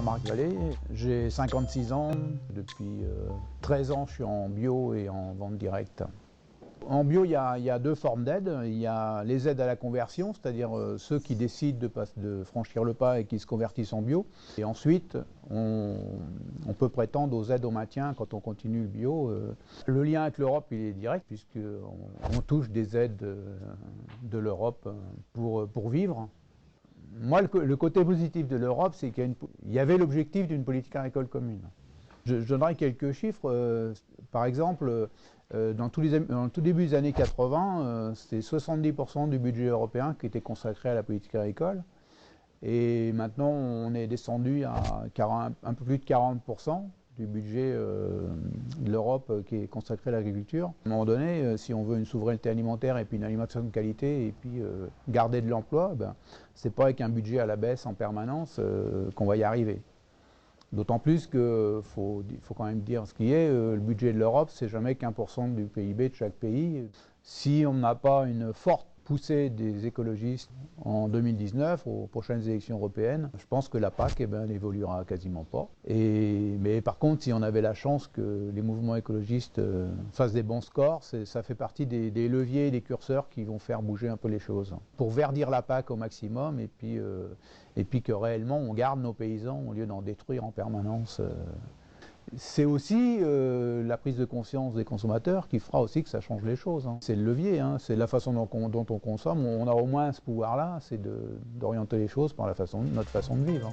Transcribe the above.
Jean-Marc Vallée, j'ai 56 ans, depuis 13 ans je suis en bio et en vente directe. En bio, il y a deux formes d'aides. Il y a les aides à la conversion, c'est-à-dire ceux qui décident de franchir le pas et qui se convertissent en bio. Et ensuite, on peut prétendre aux aides au maintien quand on continue le bio. Le lien avec l'Europe, il est direct puisqu'on touche des aides de l'Europe pour vivre. Moi, le côté positif de l'Europe, c'est qu'il y avait l'objectif d'une politique agricole commune. Je donnerai quelques chiffres. Par exemple, dans le tout début des années 80, c'était 70% du budget européen qui était consacré à la politique agricole. Et maintenant, on est descendu à un peu plus de 40% du budget de l'Europe qui est consacré à l'agriculture. À un moment donné, si on veut une souveraineté alimentaire et puis une alimentation de qualité et puis garder de l'emploi, c'est pas avec un budget à la baisse en permanence qu'on va y arriver. D'autant plus qu'il faut quand même dire ce qui est, le budget de l'Europe, c'est jamais qu'1% du PIB de chaque pays. Si on n'a pas une forte poussée des écologistes en 2019, aux prochaines élections européennes, je pense que la PAC n'évoluera quasiment pas. Mais par contre, si on avait la chance que les mouvements écologistes fassent des bons scores, ça fait partie des leviers et des curseurs qui vont faire bouger un peu les choses. Pour verdir la PAC au maximum et puis que réellement on garde nos paysans au lieu d'en détruire en permanence. C'est aussi la prise de conscience des consommateurs qui fera aussi que ça change les choses. C'est le levier, c'est la façon dont on consomme. On a au moins ce pouvoir-là, c'est d'orienter les choses par notre façon de vivre.